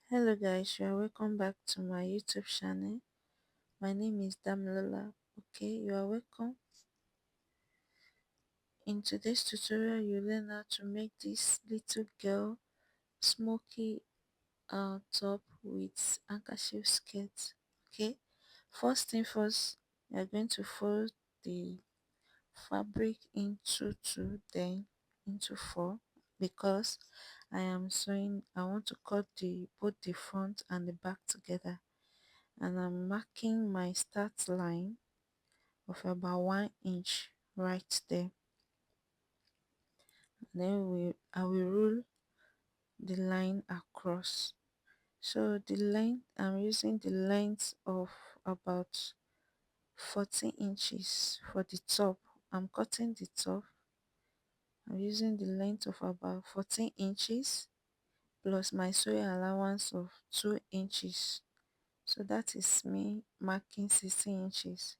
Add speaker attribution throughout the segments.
Speaker 1: Hello guys, you are welcome back to my YouTube channel. My name is Damlola. Okay, you are welcome. In today's tutorial, you learn how to make this little girl smoky top with handkerchief skirt. Okay, first thing first, you are going to fold the fabric into two, then into four, because I am sewing. I want to cut the both the front and the back together, and I'm marking my start line of about 1 inch right there. Then I will rule the line across. So the length, I'm using the length of about 14 inches for the top. I'm cutting the top. I'm using the length of about 14 inches plus my sewing allowance of 2 inches. So that is me marking 16 inches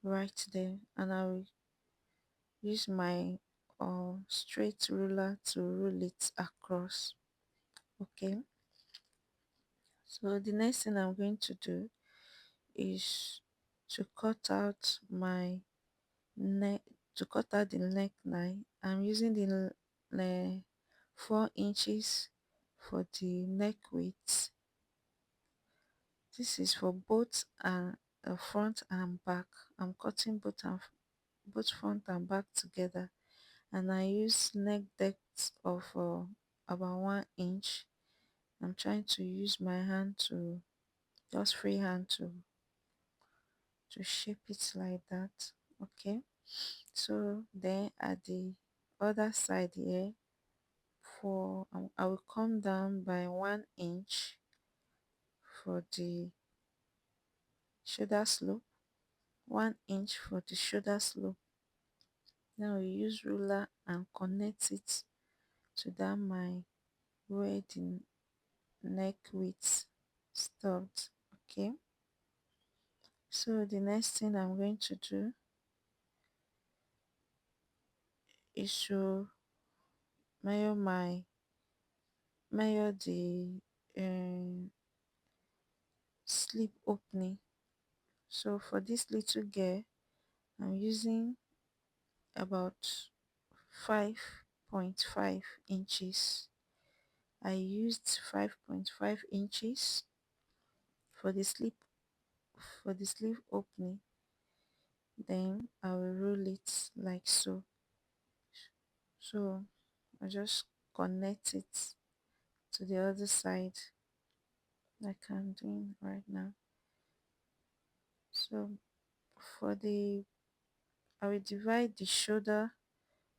Speaker 1: right there, and I will use my straight ruler to rule it across. Okay, so the next thing I'm going to do is to cut out my neck, to cut out the neckline. I'm using the 4 inches for the neck width. This is for both front and back. I'm cutting both front and back together, and I use neck depth of about 1 inch. I'm trying to use my hand to just free hand to shape it like that. Okay, so then at the other side here, I will come down by 1 inch for the shoulder slope, 1 inch for the shoulder slope. Now we use ruler and connect it to that my where the neck width stopped. Okay, so the next thing I'm going to do is to measure the sleeve opening. So for this little girl, I'm using about 5.5 inches. I used 5.5 inches for the sleeve opening. Then I will roll it like so. So I just connect it to the other side like I'm doing right now. So for the I will divide the shoulder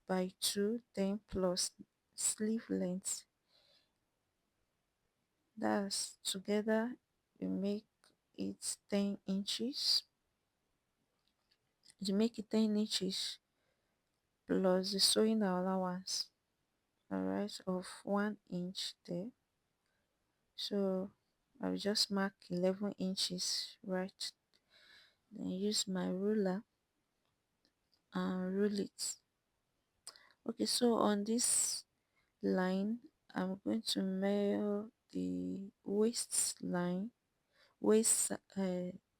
Speaker 1: by 2, then plus sleeve length. That's together we make it 10 inches. To make it 10 inches plus the sewing allowance, alright, of 1 inch there. So I will just mark 11 inches, right? Then use my ruler and rule it. Okay, so on this line, I'm going to measure the waist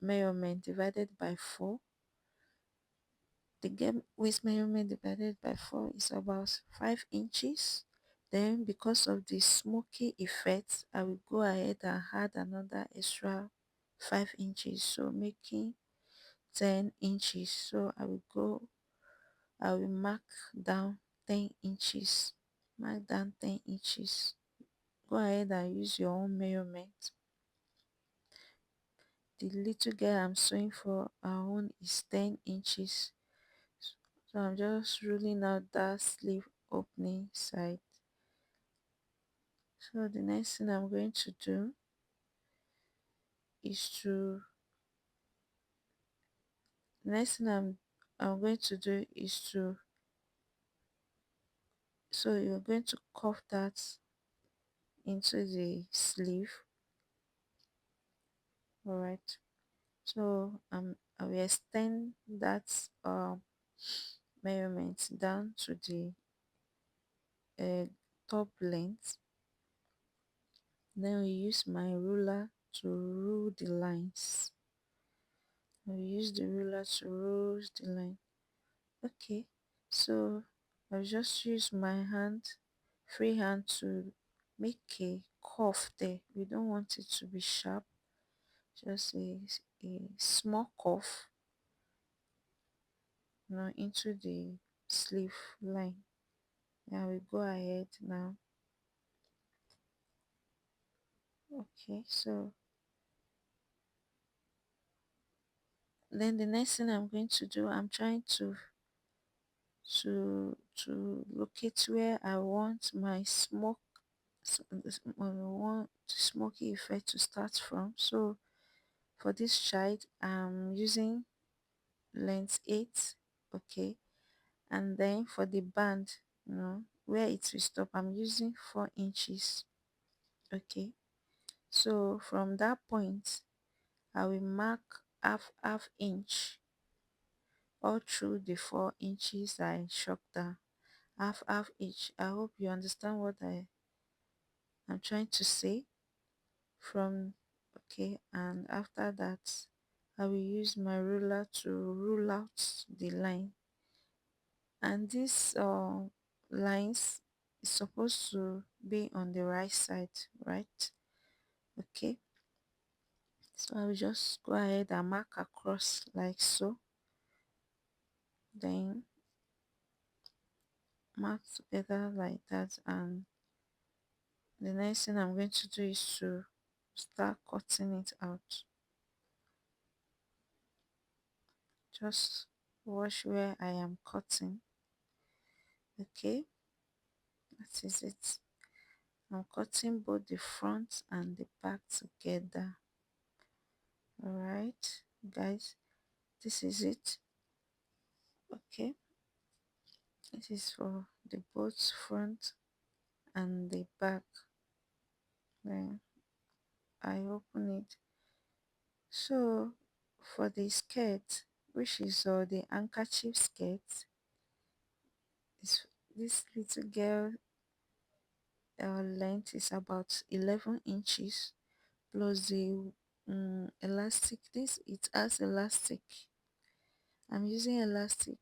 Speaker 1: measurement divided by 4. The waist measurement divided by 4 is about 5 inches. Then because of the smoky effect, I will go ahead and add another extra 5 inches, so making 10 inches. So I will mark down 10 inches. Mark down 10 inches. Go ahead and use your own measurement. The little girl I'm sewing for, her own is 10 inches. So I'm just ruling out that sleeve opening side. So the next thing I'm going to do is to the next thing I'm going to do is to so you're going to cuff that into the sleeve. All right, so I will extend that measurement down to the top length. Then we use my ruler to rule the lines. I will use the ruler to rule the line. Okay, so I'll just use my hand, free hand, to make a curve there. We don't want it to be sharp, just a small curve, into the sleeve line. Now we go ahead now. Okay, so then the next thing I'm going to do, I'm trying to locate where I want my want smoky effect to start from. So for this child, I'm using length 8. Okay, and then for the band, where it will stop, I'm using 4 inches. Okay, so from that point I will mark half inch all through the 4 inches I shock down. Half inch. I hope you understand what I'm trying to say. From Okay, and after that I will use my ruler to rule out the line, and this lines is supposed to be on the right side, right? Okay, so I will just go ahead and mark across like so, then mark together like that, and the next thing I'm going to do is to start cutting it out. Just watch where I am cutting. Okay, that is it. I'm cutting both the front and the back together. All right, guys, this is it. Okay, this is for the both front and the back. Then I open it. So for the skirt, which is the handkerchief skirt, is this little girl length is about 11 inches, plus the elastic. This, it has elastic. I'm using elastic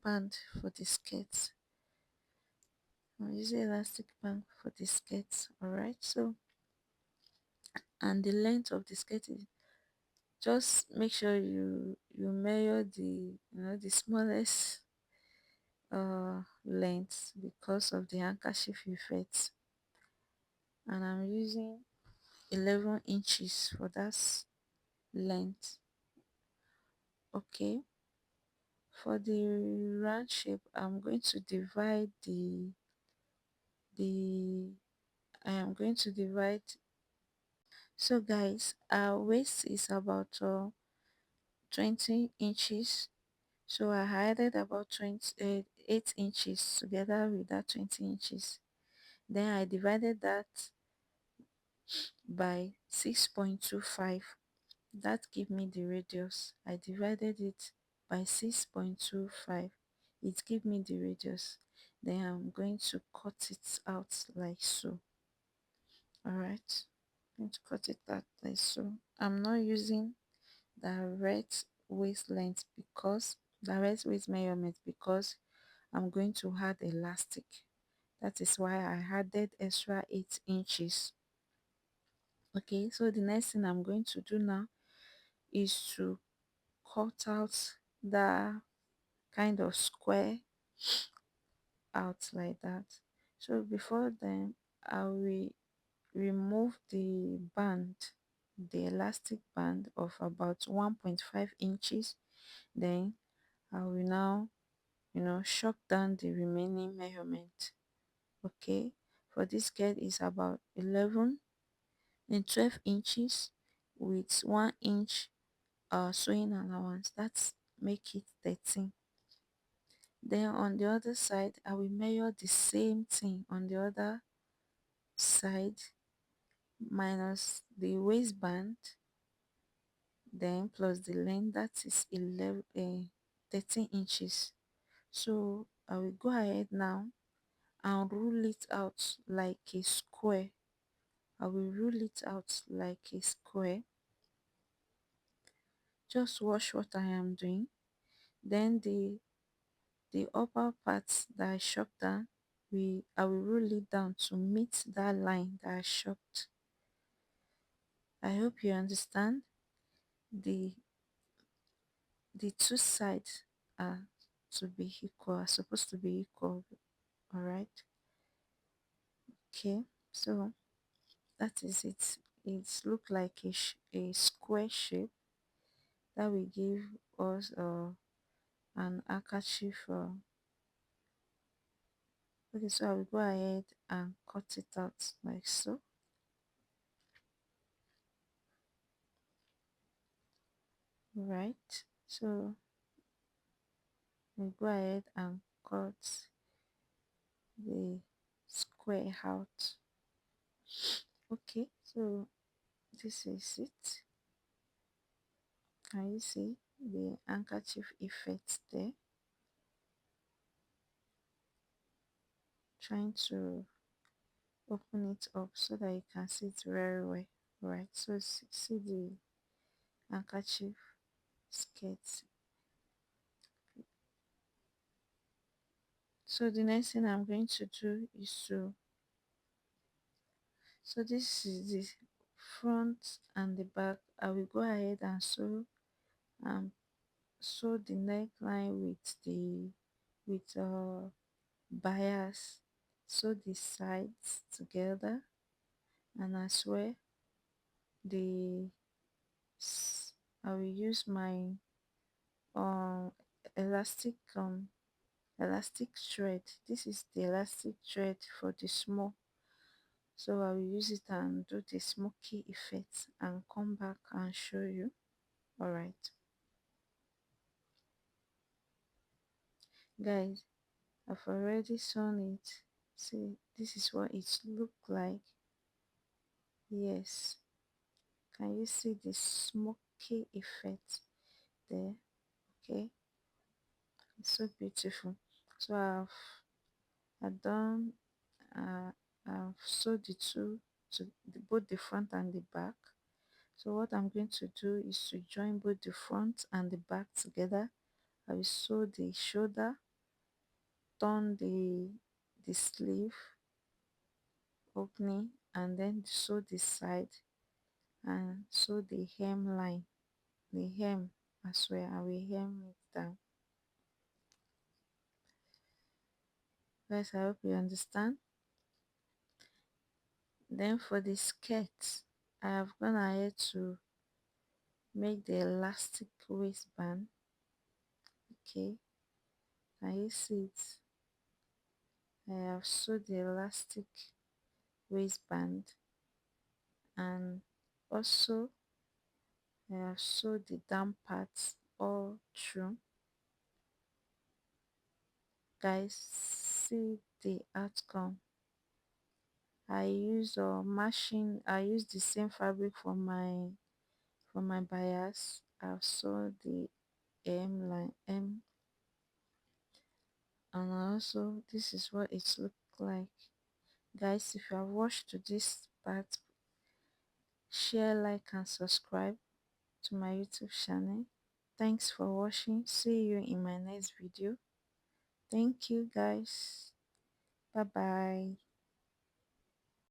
Speaker 1: band for the skirt. I'm using elastic band for the skirt. All right, so, and the length of the skirt is, just make sure you measure the smallest length, because of the handkerchief effect, and I'm using 11 inches for that length. Okay, for the round shape, I'm going to divide the I am going to divide. So guys, our waist is about 20 inches, so I added about 8 inches together with that 20 inches. Then I divided that by 6.25. That give me the radius. I divided it by 6.25. It give me the radius. Then I'm going to cut it out like so. All right, I'm going to cut it out like so. I'm not using direct waist length, because direct waist measurement, because I'm going to add elastic. That is why I added extra 8 inches. Okay, so the next thing I'm going to do now is to cut out that kind of square out like that. So before then, I will remove the band, the elastic band of about 1.5 inches. Then I will now shock down the remaining measurement. Okay, for this skirt is about 11 and 12 inches with 1 inch sewing allowance. That's make it 13. Then on the other side, I will measure the same thing on the other side, minus the waistband, then plus the length, that is 13 inches. So I will go ahead now and rule it out like a square. I will rule it out like a square. Just watch what I am doing. Then the upper part that I chopped down, I will roll it down to meet that line that I chopped. I hope you understand. The the two sides are to be equal, are supposed to be equal. All right. Okay. So that is it. It's look like a square shape that will give us an handkerchief. Okay, so I will go ahead and cut it out like so. Right. So we go ahead and cut the square out. Okay, so this is it. Can you see the handkerchief effect there? Trying to open it up so that you can see it very well. Right, so see the handkerchief skirt. So the next thing I'm going to do is so this is the front and the back. I will go ahead and um sew the neckline with bias. Sew the sides together, and as well the I will use my um elastic elastic thread. This is the elastic thread for the small, so I will use it and do the smoky effect and come back and show you. All right, guys, I've already sewn it. See, this is what it look like. Yes, can you see the smoky effect there? Okay, it's so beautiful. So I've done uh, I've sewed the two to both the front and the back. So what I'm going to do is to join both the front and the back together. I will sew the shoulder, turn the sleeve opening, and then sew the side and sew the hemline, the hem as well. I will hem it down. Guys, I hope you understand. Then for the skirt, I have gone ahead to make the elastic waistband. Okay, can you see it? I have sewed the elastic waistband, and also I have sewed the down parts all through. Guys, see the outcome. I use the same fabric for my bias. I've sewed the M, and also this is what it look like. Guys, if you have watched to this part, share, like and subscribe to my YouTube channel. Thanks for watching. See you in my next video. Thank you, guys. Bye bye.